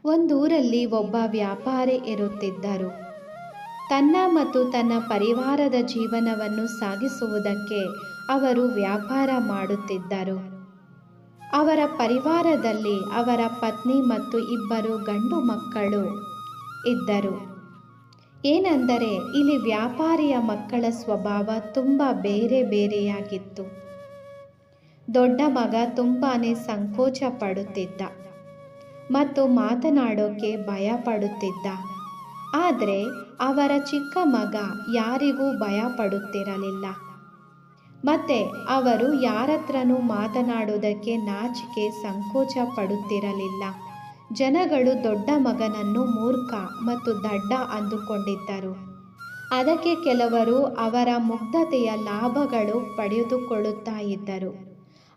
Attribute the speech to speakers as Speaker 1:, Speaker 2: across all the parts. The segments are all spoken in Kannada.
Speaker 1: ಒಂದೂರಲ್ಲಿ ಒಬ್ಬ ವ್ಯಾಪಾರಿ ಇರುತ್ತಿದ್ದರು. ತನ್ನ ಮತ್ತು ತನ್ನ ಪರಿವಾರದ ಜೀವನವನ್ನು ಸಾಗಿಸುವುದಕ್ಕೆ ಅವರು ವ್ಯಾಪಾರ ಮಾಡುತ್ತಿದ್ದರು. ಅವರ ಪರಿವಾರದಲ್ಲಿ ಅವರ ಪತ್ನಿ ಮತ್ತು 2 ಗಂಡು ಮಕ್ಕಳು ಇದ್ದರು. ಏನೆಂದರೆ ಇಲ್ಲಿ ವ್ಯಾಪಾರಿಯ ಮಕ್ಕಳ ಸ್ವಭಾವ ತುಂಬ ಬೇರೆ ಬೇರೆಯಾಗಿತ್ತು. ದೊಡ್ಡ ಮಗ ತುಂಬಾನೇ ಸಂಕೋಚ ಪಡುತ್ತಿದ್ದ ಮತ್ತು ಮಾತನಾಡೋಕೆ ಭಯ ಪಡುತ್ತಿದ್ದ. ಆದರೆ ಅವರ ಚಿಕ್ಕ ಮಗ ಯಾರಿಗೂ ಭಯ ಪಡುತ್ತಿರಲಿಲ್ಲ. ಮತ್ತೆ ಅವರು ಯಾರತ್ರನೂ ಮಾತನಾಡುವುದಕ್ಕೆ ನಾಚಿಕೆ ಸಂಕೋಚ ಪಡುತ್ತಿರಲಿಲ್ಲ. ಜನಗಳು ದೊಡ್ಡ ಮಗನನ್ನು ಮೂರ್ಖ ಮತ್ತು ದಡ್ಡ ಅಂದುಕೊಂಡಿದ್ದರು. ಅದಕ್ಕೆ ಕೆಲವರು ಅವರ ಮುಗ್ಧತೆಯ ಲಾಭಗಳು ಪಡೆದುಕೊಳ್ಳುತ್ತಾ ಇದ್ದರು.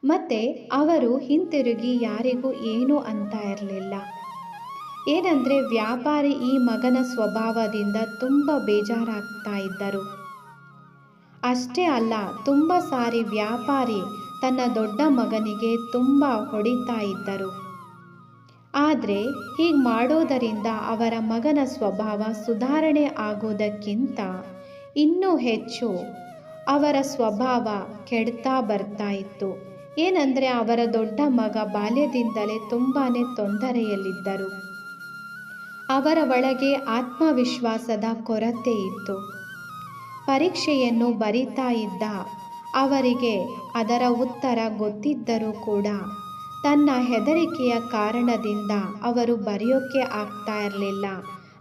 Speaker 1: ಮತ್ತೆ ಅವರು ಹಿಂತಿರುಗಿ ಯಾರಿಗೂ ಏನೂ ಅಂತ ಇರಲಿಲ್ಲ. ಏನಂದರೆ ವ್ಯಾಪಾರಿ ಈ ಮಗನ ಸ್ವಭಾವದಿಂದ ತುಂಬ ಬೇಜಾರಾಗ್ತಾ ಇದ್ದರು. ಅಷ್ಟೇ ಅಲ್ಲ, ತುಂಬ ಸಾರಿ ವ್ಯಾಪಾರಿ ತನ್ನ ದೊಡ್ಡ ಮಗನಿಗೆ ತುಂಬ ಹೊಡಿತಾ ಇದ್ದರು. ಆದರೆ ಹೀಗೆ ಮಾಡೋದರಿಂದ ಅವರ ಮಗನ ಸ್ವಭಾವ ಸುಧಾರಣೆ ಆಗೋದಕ್ಕಿಂತ ಇನ್ನೂ ಹೆಚ್ಚು ಅವರ ಸ್ವಭಾವ ಕೆಡ್ತಾ ಬರ್ತಾ ಇತ್ತು. ಏನಂದರೆ ಅವರ ದೊಡ್ಡ ಮಗ ಬಾಲ್ಯದಿಂದಲೇ ತುಂಬಾ ತೊಂದರೆಯಲ್ಲಿದ್ದರು. ಅವರ ಒಳಗೆ ಆತ್ಮವಿಶ್ವಾಸದ ಕೊರತೆ ಇತ್ತು. ಪರೀಕ್ಷೆಯನ್ನು ಬರಿತಾ ಇದ್ದ ಅವರಿಗೆ ಅದರ ಉತ್ತರ ಗೊತ್ತಿದ್ದರೂ ಕೂಡ ತನ್ನ ಹೆದರಿಕೆಯ ಕಾರಣದಿಂದ ಅವರು ಬರೆಯೋಕ್ಕೆ ಆಗ್ತಾ ಇರಲಿಲ್ಲ.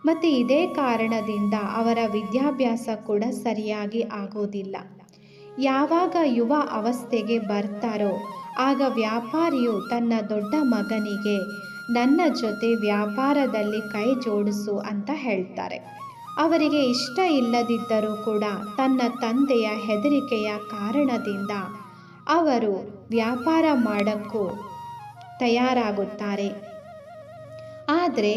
Speaker 1: ಮತ್ತು ಇದೇ ಕಾರಣದಿಂದ ಅವರ ವಿದ್ಯಾಭ್ಯಾಸ ಕೂಡ ಸರಿಯಾಗಿ ಆಗೋದಿಲ್ಲ. ಯಾವಾಗ ಯುವ ಅವಸ್ಥೆಗೆ ಬರ್ತಾರೋ ಆಗ ವ್ಯಾಪಾರಿಯು ತನ್ನ ದೊಡ್ಡ ಮಗನಿಗೆ ನನ್ನ ಜೊತೆ ವ್ಯಾಪಾರದಲ್ಲಿ ಕೈ ಜೋಡಿಸು ಅಂತ ಹೇಳ್ತಾರೆ. ಅವರಿಗೆ ಇಷ್ಟ ಇಲ್ಲದಿದ್ದರೂ ಕೂಡ ತನ್ನ ತಂದೆಯ ಹೆದರಿಕೆಯ ಕಾರಣದಿಂದ ಅವರು ವ್ಯಾಪಾರ ಮಾಡೋಕ್ಕೂ ತಯಾರಾಗುತ್ತಾರೆ. ಆದರೆ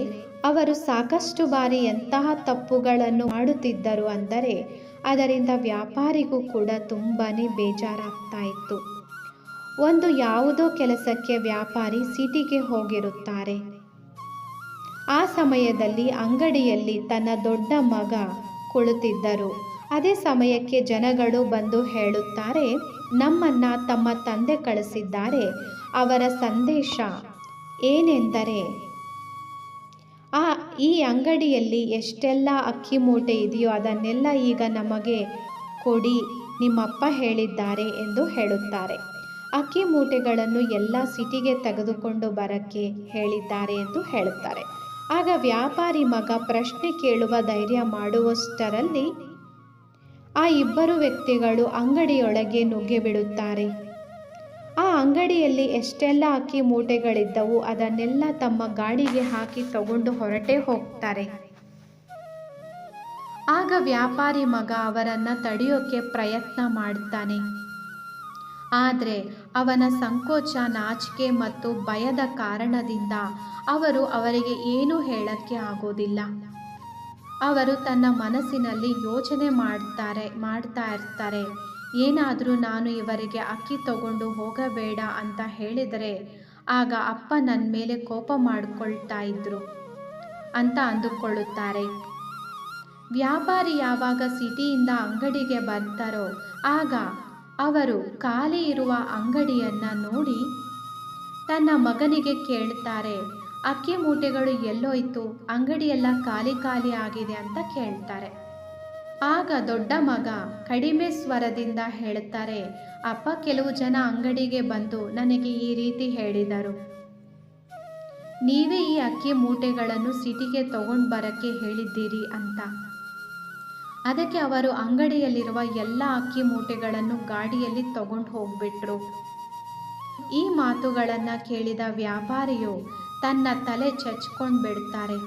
Speaker 1: ಅವರು ಸಾಕಷ್ಟು ಬಾರಿ ಎಂತಹ ತಪ್ಪುಗಳನ್ನು ಮಾಡುತ್ತಿದ್ದರು ಅಂದರೆ ಅದರಿಂದ ವ್ಯಾಪಾರಿಗೂ ಕೂಡ ತುಂಬಾ ಬೇಜಾರಾಗ್ತಾ ಇತ್ತು. ಒಂದು ಯಾವುದೋ ಕೆಲಸಕ್ಕೆ ವ್ಯಾಪಾರಿ ಸಿಟಿಗೆ ಹೋಗಿರುತ್ತಾರೆ. ಆ ಸಮಯದಲ್ಲಿ ಅಂಗಡಿಯಲ್ಲಿ ತನ್ನ ದೊಡ್ಡ ಮಗ ಕುಳಿತಿದ್ದರು. ಅದೇ ಸಮಯಕ್ಕೆ ಜನಗಳು ಬಂದು ಹೇಳುತ್ತಾರೆ, ನಮ್ಮನ್ನ ತಮ್ಮ ತಂದೆ ಕಳಿಸಿದ್ದಾರೆ. ಅವರ ಸಂದೇಶ ಏನೆಂದರೆ ಈ ಅಂಗಡಿಯಲ್ಲಿ ಎಷ್ಟೆಲ್ಲ ಅಕ್ಕಿ ಮೂಟೆ ಇದೆಯೋ ಅದನ್ನೆಲ್ಲ ಈಗ ನಮಗೆ ಕೊಡಿ, ನಿಮ್ಮಪ್ಪ ಹೇಳಿದ್ದಾರೆ ಎಂದು ಹೇಳುತ್ತಾರೆ. ಅಕ್ಕಿ ಮೂಟೆಗಳನ್ನು ಎಲ್ಲ ಸಿಟಿಗೆ ತೆಗೆದುಕೊಂಡು ಬರಕ್ಕೆ ಹೇಳಿದ್ದಾರೆ ಎಂದು ಹೇಳುತ್ತಾರೆ. ಆಗ ವ್ಯಾಪಾರಿ ಮಗ ಪ್ರಶ್ನೆ ಕೇಳುವ ಧೈರ್ಯ ಮಾಡುವಷ್ಟರಲ್ಲಿ ಆ 2 ವ್ಯಕ್ತಿಗಳು ಅಂಗಡಿಯೊಳಗೆ ನುಗ್ಗಿ ಬಿಡುತ್ತಾರೆ. ಆ ಅಂಗಡಿಯಲ್ಲಿ ಎಷ್ಟೆಲ್ಲ ಅಕ್ಕಿ ಮೂಟೆಗಳಿದ್ದವು ಅದನ್ನೆಲ್ಲ ತಮ್ಮ ಗಾಡಿಗೆ ಹಾಕಿ ತಗೊಂಡು ಹೊರಟೇ ಹೋಗ್ತಾರೆ. ಆಗ ವ್ಯಾಪಾರಿ ಮಗ ಅವರನ್ನ ತಡೆಯೋಕೆ ಪ್ರಯತ್ನ ಮಾಡ್ತಾನೆ. ಆದರೆ ಅವನ ಸಂಕೋಚ, ನಾಚಿಕೆ ಮತ್ತು ಭಯದ ಕಾರಣದಿಂದ ಅವರಿಗೆ ಏನೂ ಹೇಳಕ್ಕೆ ಆಗೋದಿಲ್ಲ. ಅವರು ತನ್ನ ಮನಸ್ಸಿನಲ್ಲಿ ಯೋಚನೆ ಮಾಡ್ತಾ ಇರ್ತಾರೆ, ಏನಾದರೂ ನಾನು ಇವರಿಗೆ ಅಕ್ಕಿ ತಗೊಂಡು ಹೋಗಬೇಡ ಅಂತ ಹೇಳಿದರೆ ಆಗ ಅಪ್ಪ ನನ್ನ ಮೇಲೆ ಕೋಪ ಮಾಡಿಕೊಳ್ತಾ ಇದ್ರು ಅಂತ ಅಂದುಕೊಳ್ಳುತ್ತಾರೆ. ವ್ಯಾಪಾರಿ ಯಾವಾಗ ಸಿಟಿಯಿಂದ ಅಂಗಡಿಗೆ ಬರ್ತಾರೋ ಆಗ ಅವರು ಖಾಲಿ ಇರುವ ಅಂಗಡಿಯನ್ನು ನೋಡಿ ತನ್ನ ಮಗನಿಗೆ ಕೇಳ್ತಾರೆ, ಅಕ್ಕಿ ಮೂಟೆಗಳು ಎಲ್ಲೋಯ್ತು, ಅಂಗಡಿಯೆಲ್ಲ ಖಾಲಿ ಖಾಲಿ ಆಗಿದೆ ಅಂತ ಕೇಳ್ತಾರೆ. ಆಗ ದೊಡ್ಡ ಮಗ ಕಡಿಮೆ ಸ್ವರದಿಂದ ಹೇಳ್ತಾರೆ, ಅಪ್ಪ ಕೆಲವು ಜನ ಅಂಗಡಿಗೆ ಬಂದು ನನಗೆ ಈ ರೀತಿ ಹೇಳಿದರು, ನೀವೇ ಈ ಅಕ್ಕಿ ಮೂಟೆಗಳನ್ನು ಸಿಟಿಗೆ ತಗೊಂಡು ಬರಕ್ಕೆ ಹೇಳಿದ್ದೀರಿ ಅಂತ. ಅದಕ್ಕೆ ಅವರು ಅಂಗಡಿಯಲ್ಲಿರುವ ಎಲ್ಲ ಅಕ್ಕಿ ಮೂಟೆಗಳನ್ನು ಗಾಡಿಯಲ್ಲಿ ತಗೊಂಡು ಹೋಗ್ಬಿಟ್ರು. ಈ ಮಾತುಗಳನ್ನು ಕೇಳಿದ ವ್ಯಾಪಾರಿಯು ತನ್ನ ತಲೆ ಚಚ್ಕೊಂಡು ಬಿಡ್ತಾರೆ.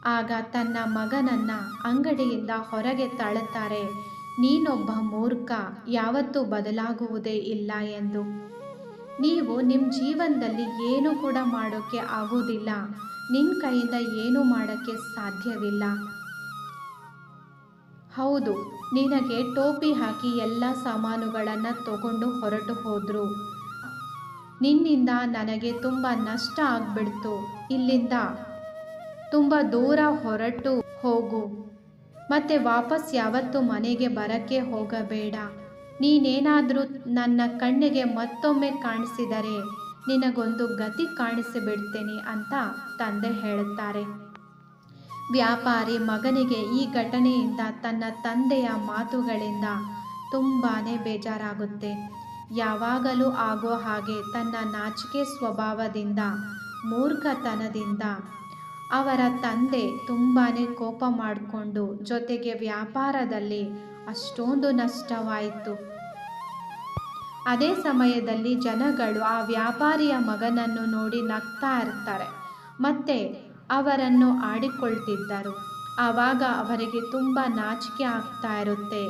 Speaker 1: ಆಗ ತನ್ನ ಮಗನನ್ನ ಅಂಗಡಿಯಿಂದ ಹೊರಗೆ ತಳ್ಳುತ್ತಾರೆ, ನೀನೊಬ್ಬ ಮೂರ್ಖ, ಯಾವತ್ತೂ ಬದಲಾಗುವುದೇ ಇಲ್ಲ ಎಂದು. ನೀವು ನಿಮ್ಮ ಜೀವನದಲ್ಲಿ ಏನು ಕೂಡ ಮಾಡೋಕ್ಕೆ ಆಗೋದಿಲ್ಲ, ನಿನ್ನ ಕೈಯಿಂದ ಏನು ಮಾಡೋಕ್ಕೆ ಸಾಧ್ಯವಿಲ್ಲ. ಹೌದು, ನಿನಗೆ ಟೋಪಿ ಹಾಕಿ ಎಲ್ಲ ಸಾಮಾನುಗಳನ್ನು ತಗೊಂಡು ಹೊರಟು ಹೋದ್ರು. ನಿನ್ನಿಂದ ನನಗೆ ತುಂಬ ನಷ್ಟ ಆಗ್ಬಿಡ್ತು. ಇಲ್ಲಿಂದ ತುಂಬ ದೂರ ಹೊರಟು ಹೋಗು, ಮತ್ತೆ ವಾಪಸ್ ಯಾವತ್ತೂ ಮನೆಗೆ ಬರಕ್ಕೆ ಹೋಗಬೇಡ. ನೀನೇನಾದರೂ ನನ್ನ ಕಣ್ಣಿಗೆ ಮತ್ತೊಮ್ಮೆ ಕಾಣಿಸಿದರೆ ನಿನಗೊಂದು ಗತಿ ಕಾಣಿಸಿಬಿಡ್ತೇನೆ ಅಂತ ತಂದೆ ಹೇಳುತ್ತಾರೆ. ವ್ಯಾಪಾರಿ ಮಗನಿಗೆ ಈ ಘಟನೆಯಿಂದ, ತನ್ನ ತಂದೆಯ ಮಾತುಗಳಿಂದ ತುಂಬಾ ಬೇಜಾರಾಗುತ್ತೆ. ಯಾವಾಗಲೂ ಆಗೋ ಹಾಗೆ ತನ್ನ ನಾಚಿಕೆ ಸ್ವಭಾವದಿಂದ, ಮೂರ್ಖತನದಿಂದ ಅವರ ತಂದೆ ತುಂಬಾ ಕೋಪ ಮಾಡಿಕೊಂಡು, ಜೊತೆಗೆ ವ್ಯಾಪಾರದಲ್ಲಿ ಅಷ್ಟೊಂದು ನಷ್ಟವಾಯಿತು. ಅದೇ ಸಮಯದಲ್ಲಿ ಜನಗಳು ಆ ವ್ಯಾಪಾರಿಯ ಮಗನನ್ನು ನೋಡಿ ನಗ್ತಾ ಇರ್ತಾರೆ ಮತ್ತೆ ಅವರನ್ನು ಆಡಿಕೊಳ್ತಿದ್ದರು. ಆವಾಗ ಅವರಿಗೆ ತುಂಬ ನಾಚಿಕೆ ಆಗ್ತಾ ಇರುತ್ತೆ.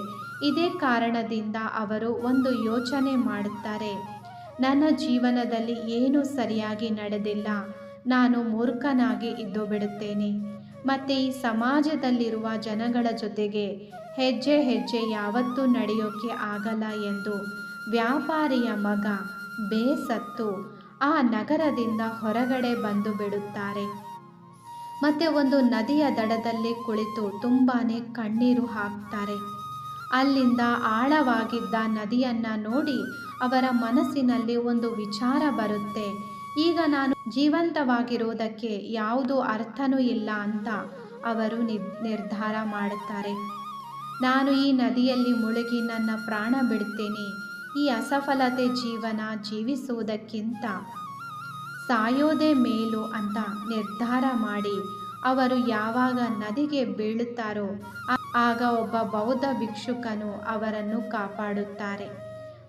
Speaker 1: ಇದೇ ಕಾರಣದಿಂದ ಅವರು ಒಂದು ಯೋಚನೆ ಮಾಡುತ್ತಾರೆ, ನನ್ನ ಜೀವನದಲ್ಲಿ ಏನೂ ಸರಿಯಾಗಿ ನಡೆದಿಲ್ಲ, ನಾನು ಮೂರ್ಖನಾಗಿ ಇದ್ದು ಬಿಡುತ್ತೇನೆ, ಮತ್ತು ಈ ಸಮಾಜದಲ್ಲಿರುವ ಜನಗಳ ಜೊತೆಗೆ ಹೆಜ್ಜೆ ಹೆಜ್ಜೆ ಯಾವತ್ತೂ ನಡೆಯೋಕ್ಕೆ ಆಗಲ್ಲ ಎಂದು ವ್ಯಾಪಾರಿಯ ಮಗ ಬೇಸತ್ತು ಆ ನಗರದಿಂದ ಹೊರಗಡೆ ಬಂದು ಬಿಡುತ್ತಾರೆ. ಮತ್ತೆ ಒಂದು ನದಿಯ ದಡದಲ್ಲಿ ಕುಳಿತು ತುಂಬಾ ಕಣ್ಣೀರು ಹಾಕ್ತಾರೆ. ಅಲ್ಲಿಂದ ಆಳವಾಗಿದ್ದ ನದಿಯನ್ನು ನೋಡಿ ಅವರ ಮನಸ್ಸಿನಲ್ಲಿ ಒಂದು ವಿಚಾರ ಬರುತ್ತೆ, ಈಗ ನಾನು ಜೀವಂತವಾಗಿರುವುದಕ್ಕೆ ಯಾವುದೂ ಅರ್ಥನೂ ಇಲ್ಲ ಅಂತ ಅವರು ನಿರ್ಧಾರ ಮಾಡುತ್ತಾರೆ. ನಾನು ಈ ನದಿಯಲ್ಲಿ ಮುಳುಗಿ ನನ್ನ ಪ್ರಾಣ ಬಿಡ್ತೇನೆ, ಈ ಅಸಫಲತೆ ಜೀವನ ಜೀವಿಸುವುದಕ್ಕಿಂತ ಸಾಯೋದೇ ಮೇಲು ಅಂತ ನಿರ್ಧಾರ ಮಾಡಿ ಅವರು ಯಾವಾಗ ನದಿಗೆ ಬೀಳುತ್ತಾರೋ ಆಗ ಒಬ್ಬ ಬೌದ್ಧ ಭಿಕ್ಷುಕನು ಅವರನ್ನು ಕಾಪಾಡುತ್ತಾರೆ.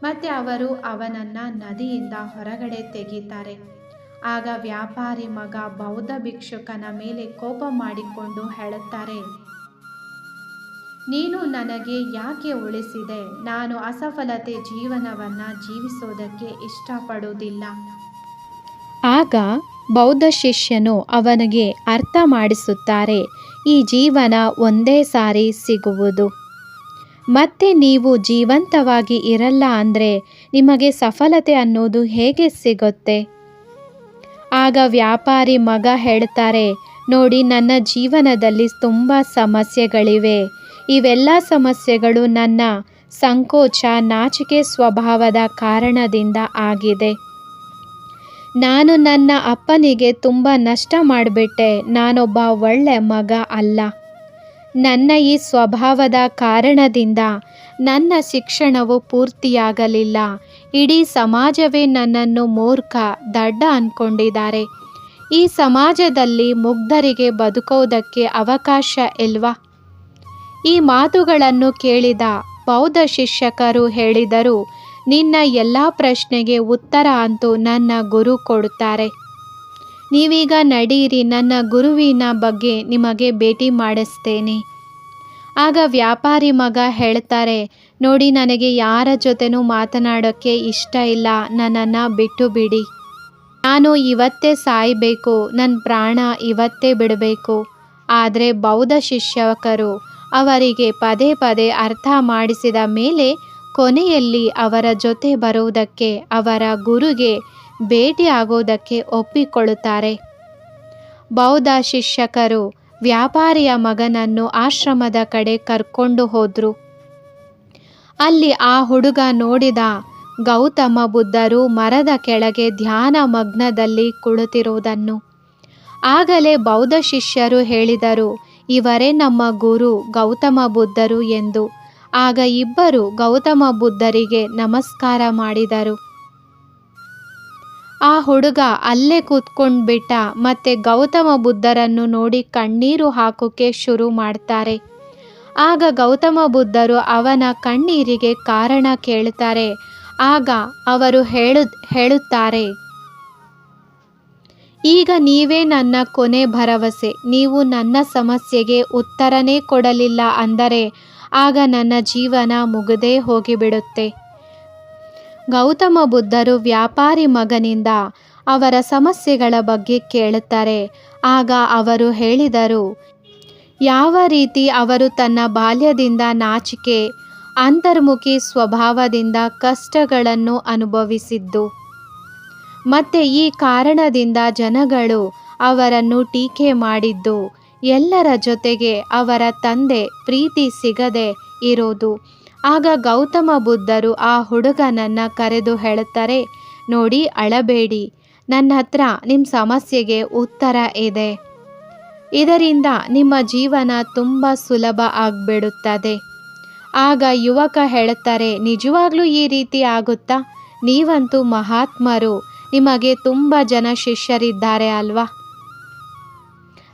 Speaker 1: ಮತ್ತೆ ಅವರು ಅವನನ್ನು ನದಿಯಿಂದ ಹೊರಗಡೆ ತೆಗೀತಾರೆ. ಆಗ ವ್ಯಾಪಾರಿ ಮಗ ಬೌದ್ಧ ಭಿಕ್ಷುಕನ ಮೇಲೆ ಕೋಪ ಮಾಡಿಕೊಂಡು ಹೇಳುತ್ತಾರೆ, ನೀನು ನನಗೆ ಯಾಕೆ ಉಳಿಸಿದೆ? ನಾನು ಅಸಫಲತೆ ಜೀವನವನ್ನು ಜೀವಿಸೋದಕ್ಕೆ ಇಷ್ಟಪಡುವುದಿಲ್ಲ. ಆಗ ಬೌದ್ಧ ಶಿಷ್ಯನು ಅವನಿಗೆ ಅರ್ಥ ಮಾಡಿಸುತ್ತಾರೆ, ಈ ಜೀವನ ಒಂದೇ ಸಾರಿ ಸಿಗುವುದು, ಮತ್ತೆ ನೀವು ಜೀವಂತವಾಗಿ ಇರಲ್ಲ ಅಂದರೆ ನಿಮಗೆ ಸಫಲತೆ ಅನ್ನೋದು ಹೇಗೆ ಸಿಗುತ್ತೆ? ಆಗ ವ್ಯಾಪಾರಿ ಮಗ ಹೇಳ್ತಾರೆ, ನೋಡಿ, ನನ್ನ ಜೀವನದಲ್ಲಿ ತುಂಬ ಸಮಸ್ಯೆಗಳಿವೆ. ಇವೆಲ್ಲ ಸಮಸ್ಯೆಗಳು ನನ್ನ ಸಂಕೋಚ, ನಾಚಿಕೆ ಸ್ವಭಾವದ ಕಾರಣದಿಂದ ಆಗಿದೆ. ನಾನು ನನ್ನ ಅಪ್ಪನಿಗೆ ತುಂಬ ನಷ್ಟ ಮಾಡಿಬಿಟ್ಟೆ. ನಾನೊಬ್ಬ ಒಳ್ಳೆ ಮಗ ಅಲ್ಲ. ನನ್ನ ಈ ಸ್ವಭಾವದ ಕಾರಣದಿಂದ ನನ್ನ ಶಿಕ್ಷಣವು ಪೂರ್ತಿಯಾಗಲಿಲ್ಲ. ಇಡೀ ಸಮಾಜವೇ ನನ್ನನ್ನು ಮೂರ್ಖ, ದಡ್ಡ ಅಂದ್ಕೊಂಡಿದ್ದಾರೆ. ಈ ಸಮಾಜದಲ್ಲಿ ಮುಗ್ಧರಿಗೆ ಬದುಕೋದಕ್ಕೆ ಅವಕಾಶ ಇಲ್ವಾ? ಈ ಮಾತುಗಳನ್ನು ಕೇಳಿದ ಬೌದ್ಧ ಶಿಕ್ಷಕರು ಹೇಳಿದರು, ನಿನ್ನ ಎಲ್ಲ ಪ್ರಶ್ನೆಗೆ ಉತ್ತರ ಅಂತೂ ನನ್ನ ಗುರು ಕೊಡುತ್ತಾರೆ. ನೀವೀಗ ನಡೀರಿ, ನನ್ನ ಗುರುವಿನ ಬಗ್ಗೆ ನಿಮಗೆ ಭೇಟಿ ಮಾಡಿಸ್ತೇನೆ. ಆಗ ವ್ಯಾಪಾರಿ ಮಗ ಹೇಳ್ತಾರೆ, ನೋಡಿ, ನನಗೆ ಯಾರ ಜೊತೆನೂ ಮಾತನಾಡೋಕ್ಕೆ ಇಷ್ಟ ಇಲ್ಲ, ನನ್ನನ್ನು ಬಿಟ್ಟು ಬಿಡಿ. ನಾನು ಇವತ್ತೇ ಸಾಯಬೇಕು, ನನ್ನ ಪ್ರಾಣ ಇವತ್ತೇ ಬಿಡಬೇಕು. ಆದರೆ ಬೌದ್ಧ ಶಿಕ್ಷಕರು ಅವರಿಗೆ ಪದೇ ಪದೇ ಅರ್ಥ ಮಾಡಿಸಿದ ಮೇಲೆ ಕೊನೆಯಲ್ಲಿ ಅವರ ಜೊತೆ ಬರುವುದಕ್ಕೆ, ಅವರ ಗುರುಗೆ ಭೇಟಿ ಆಗೋದಕ್ಕೆ ಒಪ್ಪಿಕೊಳ್ಳುತ್ತಾರೆ. ಬೌದ್ಧ ಶಿಕ್ಷಕರು ವ್ಯಾಪಾರಿಯ ಮಗನನ್ನು ಆಶ್ರಮದ ಕಡೆ ಕರ್ಕೊಂಡು ಹೋದರು. ಅಲ್ಲಿ ಆ ಹುಡುಗ ನೋಡಿದ ಗೌತಮ ಬುದ್ಧರು ಮರದ ಕೆಳಗೆ ಧ್ಯಾನ ಮಗ್ನದಲ್ಲಿ ಕುಳಿತಿರುವುದನ್ನು. ಆಗಲೇ ಬೌದ್ಧ ಶಿಷ್ಯರು ಹೇಳಿದರು, ಇವರೇ ನಮ್ಮ ಗುರು ಗೌತಮ ಬುದ್ಧರು ಎಂದು. ಆಗ ಇಬ್ಬರು ಗೌತಮ ಬುದ್ಧರಿಗೆ ನಮಸ್ಕಾರ ಮಾಡಿದರು. ಆ ಹುಡುಗ ಅಲ್ಲೇ ಕೂತ್ಕೊಂಡ್ಬಿಟ್ಟ. ಮತ್ತೆ ಗೌತಮ ಬುದ್ಧರನ್ನು ನೋಡಿ ಕಣ್ಣೀರು ಹಾಕೋಕೆ ಶುರು ಮಾಡ್ತಾರೆ. ಆಗ ಗೌತಮ ಬುದ್ಧರು ಅವನ ಕಣ್ಣೀರಿಗೆ ಕಾರಣ ಕೇಳ್ತಾರೆ. ಆಗ ಅವರು ಹೇಳುತ್ತಾರೆ, ಈಗ ನೀವೇ ನನ್ನ ಕೊನೆ ಭರವಸೆ. ನೀವು ನನ್ನ ಸಮಸ್ಯೆಗೆ ಉತ್ತರನೇ ಕೊಡಲಿಲ್ಲ ಅಂದರೆ ಆಗ ನನ್ನ ಜೀವನ ಮುಗಿದೇ ಹೋಗಿಬಿಡುತ್ತೆ. ಗೌತಮ ಬುದ್ಧರು ವ್ಯಾಪಾರಿ ಮಗನಿಂದ ಅವರ ಸಮಸ್ಯೆಗಳ ಬಗ್ಗೆ ಕೇಳುತ್ತಾರೆ. ಆಗ ಅವರು ಹೇಳಿದರು, ಯಾವ ರೀತಿ ಅವರು ತನ್ನ ಬಾಲ್ಯದಿಂದ ನಾಚಿಕೆ, ಅಂತರ್ಮುಖಿ ಸ್ವಭಾವದಿಂದ ಕಷ್ಟಗಳನ್ನು ಅನುಭವಿಸಿದ್ದು, ಮತ್ತು ಈ ಕಾರಣದಿಂದ ಜನಗಳು ಅವರನ್ನು ಟೀಕೆ ಮಾಡಿದ್ದು, ಎಲ್ಲರ ಜೊತೆಗೆ ಅವರ ತಂದೆ ಪ್ರೀತಿ ಸಿಗದೆ ಇರೋದು. ಆಗ ಗೌತಮ ಬುದ್ಧರು ಆ ಹುಡುಗನನ್ನು ಕರೆದು ಹೇಳುತ್ತಾರೆ, ನೋಡಿ, ಅಳಬೇಡಿ, ನನ್ನ ಹತ್ರ ನಿಮ್ಮ ಸಮಸ್ಯೆಗೆ ಉತ್ತರ ಇದೆ. ಇದರಿಂದ ನಿಮ್ಮ ಜೀವನ ತುಂಬ ಸುಲಭ ಆಗಿಬಿಡುತ್ತದೆ. ಆಗ ಯುವಕ ಹೇಳುತ್ತಾರೆ, ನಿಜವಾಗ್ಲೂ ಈ ರೀತಿ ಆಗುತ್ತಾ? ನೀವಂತೂ ಮಹಾತ್ಮರು, ನಿಮಗೆ ತುಂಬ ಜನ ಶಿಷ್ಯರಿದ್ದಾರೆ ಅಲ್ವಾ?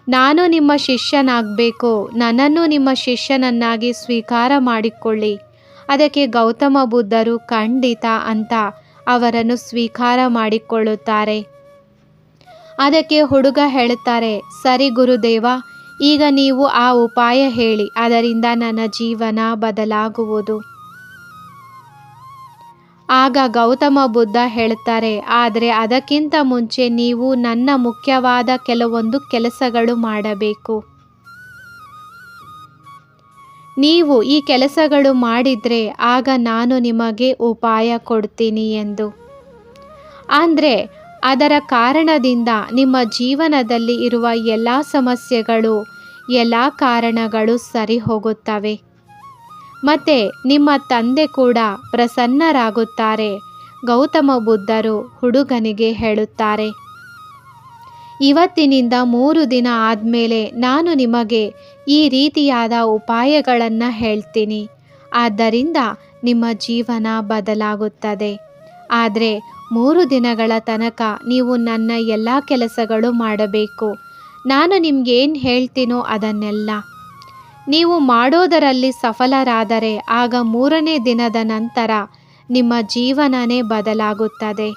Speaker 1: ನಾನು ನಿಮ್ಮ ಶಿಷ್ಯನಾಗಬೇಕು, ನನ್ನನ್ನು ನಿಮ್ಮ ಶಿಷ್ಯನನ್ನಾಗಿ ಸ್ವೀಕಾರ ಮಾಡಿಕೊಳ್ಳಿ. ಅದಕ್ಕೆ ಗೌತಮ ಬುದ್ಧರು ಖಂಡಿತ ಅಂತ ಅವರನ್ನು ಸ್ವೀಕಾರ ಮಾಡಿಕೊಳ್ಳುತ್ತಾರೆ. ಅದಕ್ಕೆ ಹುಡುಗ ಹೇಳುತ್ತಾರೆ, ಸರಿ ಗುರುದೇವ, ಈಗ ನೀವು ಆ ಉಪಾಯ ಹೇಳಿ, ಅದರಿಂದ ನನ್ನ ಜೀವನ ಬದಲಾಗುವುದು. ಆಗ ಗೌತಮ ಬುದ್ಧ ಹೇಳುತ್ತಾರೆ, ಆದರೆ ಅದಕ್ಕಿಂತ ಮುಂಚೆ ನೀವು ನನ್ನ ಮುಖ್ಯವಾದ ಕೆಲವೊಂದು ಕೆಲಸಗಳು ಮಾಡಬೇಕು. ನೀವು ಈ ಕೆಲಸಗಳು ಮಾಡಿದರೆ ಆಗ ನಾನು ನಿಮಗೆ ಉಪಾಯ ಕೊಡ್ತೀನಿ ಎಂದು. ಅಂದರೆ ಅದರ ಕಾರಣದಿಂದ ನಿಮ್ಮ ಜೀವನದಲ್ಲಿ ಇರುವ ಎಲ್ಲ ಸಮಸ್ಯೆಗಳು, ಎಲ್ಲ ಕಾರಣಗಳು ಸರಿ ಹೋಗುತ್ತವೆ. ಮತ್ತು ನಿಮ್ಮ ತಂದೆ ಕೂಡ ಪ್ರಸನ್ನರಾಗುತ್ತಾರೆ. ಗೌತಮ ಬುದ್ಧರು ಹುಡುಗನಿಗೆ ಹೇಳುತ್ತಾರೆ, ಇವತ್ತಿನಿಂದ 3 ದಿನ ಆದಮೇಲೆ ನಾನು ನಿಮಗೆ ಈ ರೀತಿಯಾದ ಉಪಾಯಗಳನ್ನು ಹೇಳ್ತೀನಿ. ಆದ್ದರಿಂದ ನಿಮ್ಮ ಜೀವನ ಬದಲಾಗುತ್ತದೆ. ಆದರೆ 3 ದಿನಗಳ ತನಕ ನೀವು ನನ್ನ ಎಲ್ಲ ಕೆಲಸಗಳು ಮಾಡಬೇಕು. ನಾನು ನಿಮಗೇನು ಹೇಳ್ತೀನೋ ಅದನ್ನೆಲ್ಲ ನೀವು ಮಾಡೋದರಲ್ಲಿ ಸಫಲರಾದರೆ ಆಗ 3ನೇ ದಿನದ ನಂತರ ನಿಮ್ಮ ಜೀವನನೇ ಬದಲಾಗುತ್ತದೆ.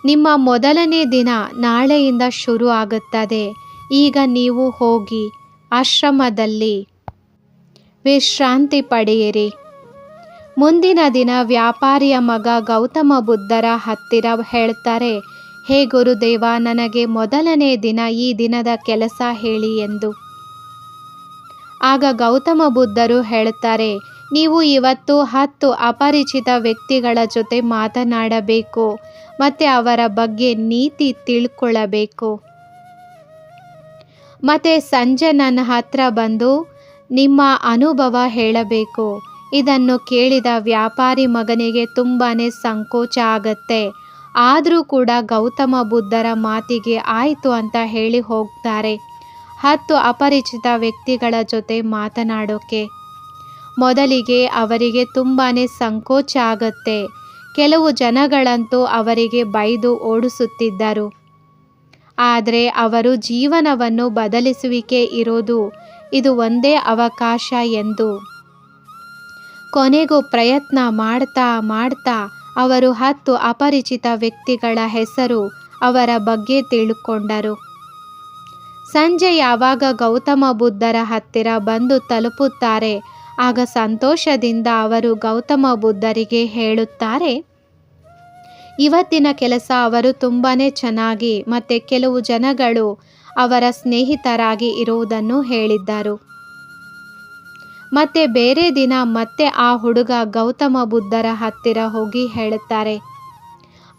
Speaker 1: ನಿಮ್ಮ ಮೊದಲನೇ ದಿನ ನಾಳೆಯಿಂದ ಶುರು ಆಗುತ್ತದೆ. ಈಗ ನೀವು ಹೋಗಿ ಆಶ್ರಮದಲ್ಲಿ ವಿಶ್ರಾಂತಿ ಪಡೆಯಿರಿ. ಮುಂದಿನ ದಿನ ವ್ಯಾಪಾರಿಯ ಮಗ ಗೌತಮ ಬುದ್ಧರ ಹತ್ತಿರ ಹೇಳ್ತಾರೆ, ಹೇ ಗುರುದೇವ, ನನಗೆ ಮೊದಲನೇ ದಿನ ಈ ದಿನದ ಕೆಲಸ ಹೇಳಿ ಎಂದು. ಆಗ ಗೌತಮ ಬುದ್ಧರು ಹೇಳುತ್ತಾರೆ, ನೀವು ಇವತ್ತು 10 ಅಪರಿಚಿತ ವ್ಯಕ್ತಿಗಳ ಜೊತೆ ಮಾತನಾಡಬೇಕು ಮತ್ತು ಅವರ ಬಗ್ಗೆ ನೀತಿ ತಿಳ್ಕೊಳ್ಳಬೇಕು. ಮತ್ತು ಸಂಜೆ ನನ್ನ ಹತ್ರ ಬಂದು ನಿಮ್ಮ ಅನುಭವ ಹೇಳಬೇಕು. ಇದನ್ನು ಕೇಳಿದ ವ್ಯಾಪಾರಿ ಮಗನಿಗೆ ತುಂಬಾ ಸಂಕೋಚ ಆಗತ್ತೆ. ಆದರೂ ಕೂಡ ಗೌತಮ ಬುದ್ಧರ ಮಾತಿಗೆ ಆಯಿತು ಅಂತ ಹೇಳಿ ಹೋಗ್ತಾರೆ 10 ಅಪರಿಚಿತ ವ್ಯಕ್ತಿಗಳ ಜೊತೆ ಮಾತನಾಡೋಕ್ಕೆ. ಮೊದಲಿಗೆ ಅವರಿಗೆ ತುಂಬಾ ಸಂಕೋಚ ಆಗತ್ತೆ. ಕೆಲವು ಜನಗಳಂತೂ ಅವರಿಗೆ ಬೈದು ಓಡಿಸುತ್ತಿದ್ದರು. ಆದರೆ ಅವರು ಜೀವನವನ್ನು ಬದಲಿಸುವಿಕೆ ಇರೋದು ಇದು ಒಂದೇ ಅವಕಾಶ ಎಂದು ಕೊನೆಗೂ ಪ್ರಯತ್ನ ಮಾಡ್ತಾ ಅವರು 10 ಅಪರಿಚಿತ ವ್ಯಕ್ತಿಗಳ ಹೆಸರು, ಅವರ ಬಗ್ಗೆ ತಿಳ್ಕೊಂಡರು. ಸಂಜೆ ಯಾವಾಗ ಗೌತಮ ಬುದ್ಧರ ಹತ್ತಿರ ಬಂದು ತಲುಪುತ್ತಾರೆ, ಆಗ ಸಂತೋಷದಿಂದ ಅವರು ಗೌತಮ ಬುದ್ಧರಿಗೆ ಹೇಳುತ್ತಾರೆ, ಇವತ್ತಿನ ಕೆಲಸ ಅವರು ತುಂಬಾ ಚೆನ್ನಾಗಿ ಮತ್ತು ಕೆಲವು ಜನಗಳು ಅವರ ಸ್ನೇಹಿತರಾಗಿ ಇರುವುದನ್ನು ಹೇಳಿದ್ದರು. ಮತ್ತೆ ಬೇರೆ ದಿನ ಮತ್ತೆ ಆ ಹುಡುಗ ಗೌತಮ ಬುದ್ಧರ ಹತ್ತಿರ ಹೋಗಿ ಹೇಳುತ್ತಾರೆ.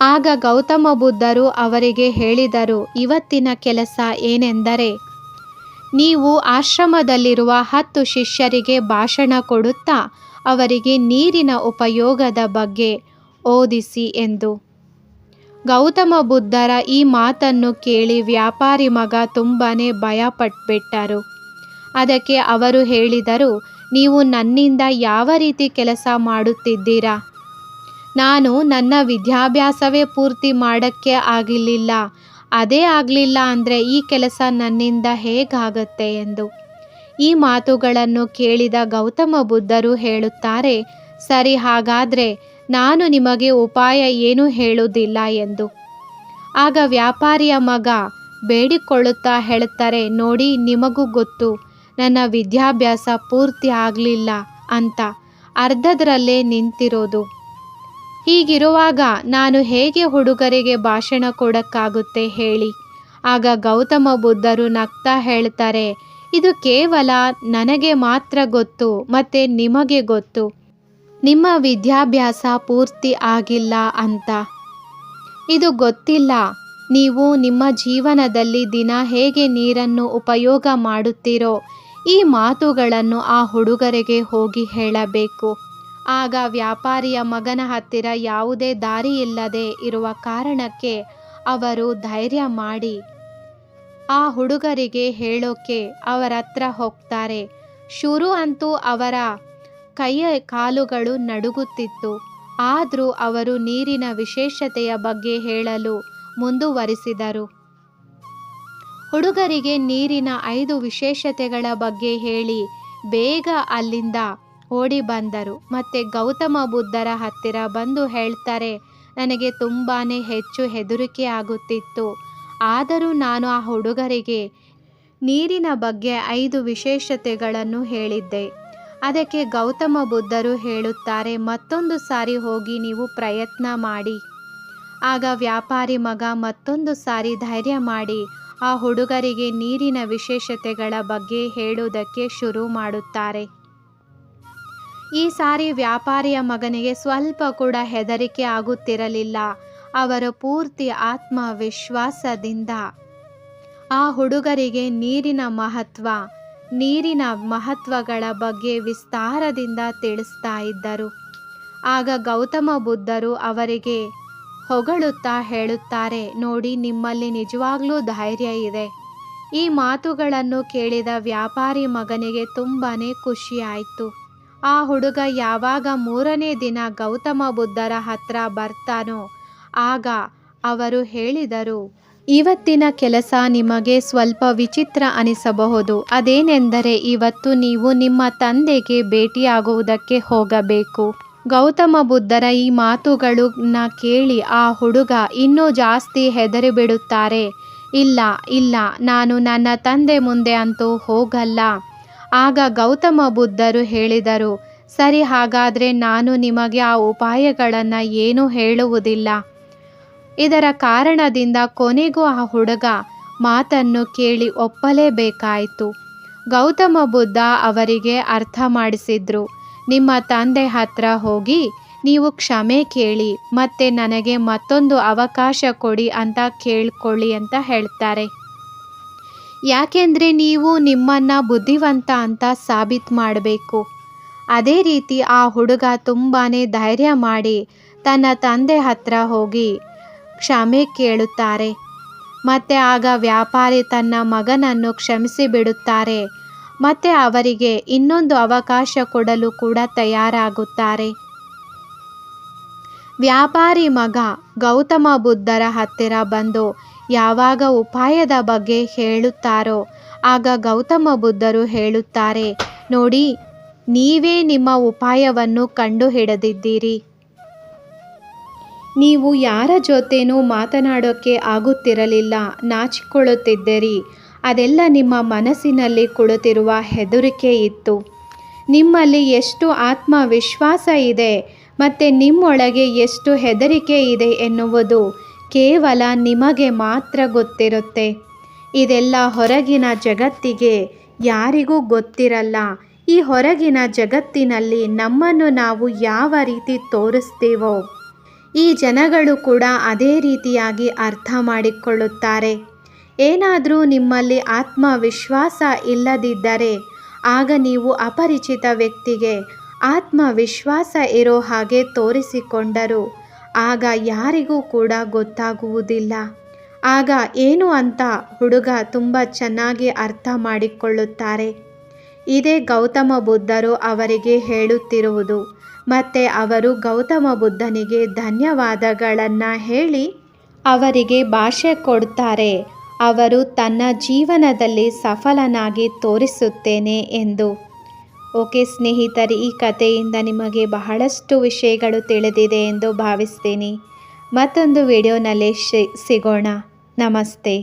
Speaker 1: ಆಗ ಗೌತಮ ಬುದ್ಧರು ಅವರಿಗೆ ಹೇಳಿದರು, ಇವತ್ತಿನ ಕೆಲಸ ಏನೆಂದರೆ ನೀವು ಆಶ್ರಮದಲ್ಲಿರುವ 10 ಶಿಷ್ಯರಿಗೆ ಭಾಷಣ ಕೊಡುತ್ತಾ ಅವರಿಗೆ ನೀರಿನ ಉಪಯೋಗದ ಬಗ್ಗೆ ಓದಿಸಿ ಎಂದು. ಗೌತಮ ಬುದ್ಧರ ಈ ಮಾತನ್ನು ಕೇಳಿ ವ್ಯಾಪಾರಿ ಮಗ ತುಂಬಾ ಭಯಪಟ್ಟುಬಿಟ್ಟರು. ಅದಕ್ಕೆ ಅವರು ಹೇಳಿದರು, ನೀವು ನನ್ನಿಂದ ಯಾವ ರೀತಿ ಕೆಲಸ ಮಾಡುತ್ತಿದ್ದೀರಾ? ನಾನು ನನ್ನ ವಿದ್ಯಾಭ್ಯಾಸವೇ ಪೂರ್ತಿ ಮಾಡೋಕ್ಕೆ ಆಗಲಿಲ್ಲ. ಅದೇ ಆಗಲಿಲ್ಲ ಅಂದರೆ ಈ ಕೆಲಸ ನನ್ನಿಂದ ಹೇಗಾಗತ್ತೆ ಎಂದು. ಈ ಮಾತುಗಳನ್ನು ಕೇಳಿದ ಗೌತಮ ಬುದ್ಧರು ಹೇಳುತ್ತಾರೆ, ಸರಿ, ಹಾಗಾದರೆ ನಾನು ನಿಮಗೆ ಉಪಾಯ ಏನೂ ಹೇಳುವುದಿಲ್ಲ ಎಂದು. ಆಗ ವ್ಯಾಪಾರಿಯ ಮಗ ಬೇಡಿಕೊಳ್ಳುತ್ತಾ ಹೇಳುತ್ತಾರೆ, ನೋಡಿ, ನಿಮಗೂ ಗೊತ್ತು ನನ್ನ ವಿದ್ಯಾಭ್ಯಾಸ ಪೂರ್ತಿ ಆಗಲಿಲ್ಲ ಅಂತ, ಅರ್ಧದರಲ್ಲೇ ನಿಂತಿರೋದು. ಹೀಗಿರುವಾಗ ನಾನು ಹೇಗೆ ಹುಡುಗರಿಗೆ ಭಾಷಣ ಕೊಡೋಕ್ಕಾಗುತ್ತೆ ಹೇಳಿ? ಆಗ ಗೌತಮ ಬುದ್ಧರು ನಗ್ತಾ ಹೇಳ್ತಾರೆ, ಇದು ಕೇವಲ ನನಗೆ ಮಾತ್ರ ಗೊತ್ತು ಮತ್ತು ನಿಮಗೆ ಗೊತ್ತು ನಿಮ್ಮ ವಿದ್ಯಾಭ್ಯಾಸ ಪೂರ್ತಿ ಆಗಿಲ್ಲ ಅಂತ. ಇದು ಗೊತ್ತಿಲ್ಲ ನೀವು ನಿಮ್ಮ ಜೀವನದಲ್ಲಿ ದಿನ ಹೇಗೆ ನೀರನ್ನು ಉಪಯೋಗ ಮಾಡುತ್ತೀರೋ ಈ ಮಾತುಗಳನ್ನು ಆ ಹುಡುಗರಿಗೆ ಹೋಗಿ ಹೇಳಬೇಕು. ಆಗ ವ್ಯಾಪಾರಿಯ ಮಗನ ಹತ್ತಿರ ಯಾವುದೇ ದಾರಿ ಇಲ್ಲದೆ ಇರುವ ಕಾರಣಕ್ಕೆ ಅವರು ಧೈರ್ಯ ಮಾಡಿ ಆ ಹುಡುಗರಿಗೆ ಹೇಳೋಕೆ ಅವರ ಹತ್ರ ಹೋಗ್ತಾರೆ. ಶುರು ಅಂತೂ ಅವರ ಕೈಯ ಕಾಲುಗಳು ನಡುಗುತ್ತಿತ್ತು. ಆದರೂ ಅವರು ನೀರಿನ ವಿಶೇಷತೆಯ ಬಗ್ಗೆ ಹೇಳಲು ಮುಂದುವರಿಸಿದರು. ಹುಡುಗರಿಗೆ ನೀರಿನ 5 ವಿಶೇಷತೆಗಳ ಬಗ್ಗೆ ಹೇಳಿ ಬೇಗ ಅಲ್ಲಿಂದ ಓಡಿ ಬಂದರು. ಮತ್ತೆ ಗೌತಮ ಬುದ್ಧರ ಹತ್ತಿರ ಬಂದು ಹೇಳ್ತಾರೆ, ನನಗೆ ತುಂಬಾನೇ ಹೆಚ್ಚು ಹೆದರಿಕೆ ಆಗುತ್ತಿತ್ತು. ಆದರೂ ನಾನು ಆ ಹುಡುಗರಿಗೆ ನೀರಿನ ಬಗ್ಗೆ 5 ವಿಶೇಷತೆಗಳನ್ನು ಹೇಳಿದ್ದೆ. ಅದಕ್ಕೆ ಗೌತಮ ಬುದ್ಧರು ಹೇಳುತ್ತಾರೆ, ಮತ್ತೊಂದು ಸಾರಿ ಹೋಗಿ ನೀವು ಪ್ರಯತ್ನ ಮಾಡಿ. ಆಗ ವ್ಯಾಪಾರಿ ಮಗ ಮತ್ತೊಂದು ಸಾರಿ ಧೈರ್ಯ ಮಾಡಿ ಆ ಹುಡುಗರಿಗೆ ನೀರಿನ ವಿಶೇಷತೆಗಳ ಬಗ್ಗೆ ಹೇಳುವುದಕ್ಕೆ ಶುರು ಮಾಡುತ್ತಾರೆ. ಈ ಸಾರಿ ವ್ಯಾಪಾರಿಯ ಮಗನಿಗೆ ಸ್ವಲ್ಪ ಕೂಡ ಹೆದರಿಕೆ ಆಗುತ್ತಿರಲಿಲ್ಲ. ಅವರು ಪೂರ್ತಿ ಆತ್ಮವಿಶ್ವಾಸದಿಂದ ಆ ಹುಡುಗರಿಗೆ ನೀರಿನ ಮಹತ್ವಗಳ ಬಗ್ಗೆ ವಿಸ್ತಾರದಿಂದ ತಿಳಿಸ್ತಾ ಇದ್ದರು. ಆಗ ಗೌತಮ ಬುದ್ಧರು ಅವರಿಗೆ ಹೊಗಳುತ್ತಾ ಹೇಳುತ್ತಾರೆ, ನೋಡಿ, ನಿಮ್ಮಲ್ಲಿ ನಿಜವಾಗ್ಲೂ ಧೈರ್ಯ ಇದೆ. ಈ ಮಾತುಗಳನ್ನು ಕೇಳಿದ ವ್ಯಾಪಾರಿ ಮಗನಿಗೆ ತುಂಬಾನೇ ಖುಷಿಯಾಯಿತು. ಆ ಹುಡುಗ ಯಾವಾಗ 3ನೇ ದಿನ ಗೌತಮ ಬುದ್ಧರ ಹತ್ರ ಬರ್ತಾನೋ ಆಗ ಅವರು ಹೇಳಿದರು, ಇವತ್ತಿನ ಕೆಲಸ ನಿಮಗೆ ಸ್ವಲ್ಪ ವಿಚಿತ್ರ ಅನಿಸಬಹುದು. ಅದೇನೆಂದರೆ ಇವತ್ತು ನೀವು ನಿಮ್ಮ ತಂದೆಗೆ ಭೇಟಿಯಾಗುವುದಕ್ಕೆ ಹೋಗಬೇಕು. ಗೌತಮ ಬುದ್ಧರ ಈ ಮಾತುಗಳನ್ನ ಕೇಳಿ ಆ ಹುಡುಗ ಇನ್ನೂ ಜಾಸ್ತಿ ಹೆದರಿಬಿಡುತ್ತಾರೆ. ಇಲ್ಲ, ನಾನು ನನ್ನ ತಂದೆ ಮುಂದೆ ಅಂತೂ ಹೋಗಲ್ಲ. ಆಗ ಗೌತಮ ಬುದ್ಧರು ಹೇಳಿದರು, ಸರಿ, ಹಾಗಾದರೆ ನಾನು ನಿಮಗೆ ಆ ಉಪಾಯಗಳನ್ನು ಏನೂ ಹೇಳುವುದಿಲ್ಲ. ಇದರ ಕಾರಣದಿಂದ ಕೊನೆಗೂ ಆ ಹುಡುಗ ಮಾತನ್ನು ಕೇಳಿ ಒಪ್ಪಲೇಬೇಕಾಯಿತು. ಗೌತಮ ಬುದ್ಧ ಅವರಿಗೆ ಅರ್ಥ ಮಾಡಿಸಿದ್ರು, ನಿಮ್ಮ ತಂದೆ ಹತ್ರ ಹೋಗಿ ನೀವು ಕ್ಷಮೆ ಕೇಳಿ ಮತ್ತೆ ನನಗೆ ಮತ್ತೊಂದು ಅವಕಾಶ ಕೊಡಿ ಅಂತ ಕೇಳ್ಕೊಳ್ಳಿ ಅಂತ ಹೇಳ್ತಾರೆ. ಯಾಕೆಂದರೆ ನೀವು ನಿಮ್ಮನ್ನ ಬುದ್ಧಿವಂತ ಅಂತ ಸಾಬೀತು ಮಾಡಬೇಕು. ಅದೇ ರೀತಿ ಆ ಹುಡುಗ ತುಂಬಾನೇ ಧೈರ್ಯ ಮಾಡಿ ತನ್ನ ತಂದೆ ಹತ್ರ ಹೋಗಿ ಕ್ಷಮೆ ಕೇಳುತ್ತಾರೆ. ಮತ್ತೆ ಆಗ ವ್ಯಾಪಾರಿ ತನ್ನ ಮಗನನ್ನು ಕ್ಷಮಿಸಿ ಬಿಡುತ್ತಾರೆ. ಮತ್ತೆ ಅವರಿಗೆ ಇನ್ನೊಂದು ಅವಕಾಶ ಕೊಡಲು ಕೂಡ ತಯಾರಾಗುತ್ತಾರೆ. ವ್ಯಾಪಾರಿ ಮಗ ಗೌತಮ ಬುದ್ಧರ ಹತ್ತಿರ ಬಂದು ಯಾವಾಗ ಉಪಾಯದ ಬಗ್ಗೆ ಹೇಳುತ್ತಾರೋ ಆಗ ಗೌತಮ ಬುದ್ಧರು ಹೇಳುತ್ತಾರೆ, ನೋಡಿ, ನೀವೇ ನಿಮ್ಮ ಉಪಾಯವನ್ನು ಕಂಡುಹಿಡಿದಿದ್ದೀರಿ. ನೀವು ಯಾರ ಜೊತೆನೂ ಮಾತನಾಡೋಕ್ಕೆ ಆಗುತ್ತಿರಲಿಲ್ಲ, ನಾಚಿಕೊಳ್ಳುತ್ತಿದ್ದೀರಿ. ಅದೆಲ್ಲ ನಿಮ್ಮ ಮನಸ್ಸಿನಲ್ಲಿ ಕುಳಿತಿರುವ ಹೆದರಿಕೆ ಇತ್ತು. ನಿಮ್ಮಲ್ಲಿ ಎಷ್ಟು ಆತ್ಮವಿಶ್ವಾಸ ಇದೆ ಮತ್ತು ನಿಮ್ಮೊಳಗೆ ಎಷ್ಟು ಹೆದರಿಕೆ ಇದೆ ಎನ್ನುವುದು ಕೇವಲ ನಿಮಗೆ ಮಾತ್ರ ಗೊತ್ತಿರುತ್ತೆ. ಇದೆಲ್ಲ ಹೊರಗಿನ ಜಗತ್ತಿಗೆ ಯಾರಿಗೂ ಗೊತ್ತಿರಲ್ಲ. ಈ ಹೊರಗಿನ ಜಗತ್ತಿನಲ್ಲಿ ನಮ್ಮನ್ನು ನಾವು ಯಾವ ರೀತಿ ತೋರಿಸ್ತೀವೋ ಈ ಜನಗಳು ಕೂಡ ಅದೇ ರೀತಿಯಾಗಿ ಅರ್ಥ ಮಾಡಿಕೊಳ್ಳುತ್ತಾರೆ. ಏನಾದರೂ ನಿಮ್ಮಲ್ಲಿ ಆತ್ಮವಿಶ್ವಾಸ ಇಲ್ಲದಿದ್ದರೆ ಆಗ ನೀವು ಅಪರಿಚಿತ ವ್ಯಕ್ತಿಗೆ ಆತ್ಮವಿಶ್ವಾಸ ಇರೋ ಹಾಗೆ ತೋರಿಸಿಕೊಂಡರೂ ಆಗ ಯಾರಿಗೂ ಕೂಡ ಗೊತ್ತಾಗುವುದಿಲ್ಲ. ಆಗ ಏನು ಅಂತ ಹುಡುಗ ತುಂಬ ಚೆನ್ನಾಗಿ ಅರ್ಥ ಮಾಡಿಕೊಳ್ಳುತ್ತಾರೆ. ಇದೇ ಗೌತಮ ಬುದ್ಧರು ಅವರಿಗೆ ಹೇಳುತ್ತಿರುವುದು. ಮತ್ತು ಅವರು ಗೌತಮ ಬುದ್ಧನಿಗೆ ಧನ್ಯವಾದಗಳನ್ನು ಹೇಳಿ ಅವರಿಗೆ ಭಾಷೆ ಕೊಡ್ತಾರೆ. ಅವರು ತನ್ನ ಜೀವನದಲ್ಲಿ ಸಫಲನಾಗಿ ತೋರಿಸುತ್ತೇನೆ ಎಂದು. ಓಕೆ ಸ್ನೇಹಿತರೆ, ಈ ಕಥೆಯಿಂದ ನಿಮಗೆ ಬಹಳಷ್ಟು ವಿಷಯಗಳು ತಿಳಿದಿದೆ ಎಂದು ಭಾವಿಸ್ತೀನಿ. ಮತ್ತೊಂದು ವಿಡಿಯೋನಲ್ಲಿ ಸಿಗೋಣ. ನಮಸ್ತೆ.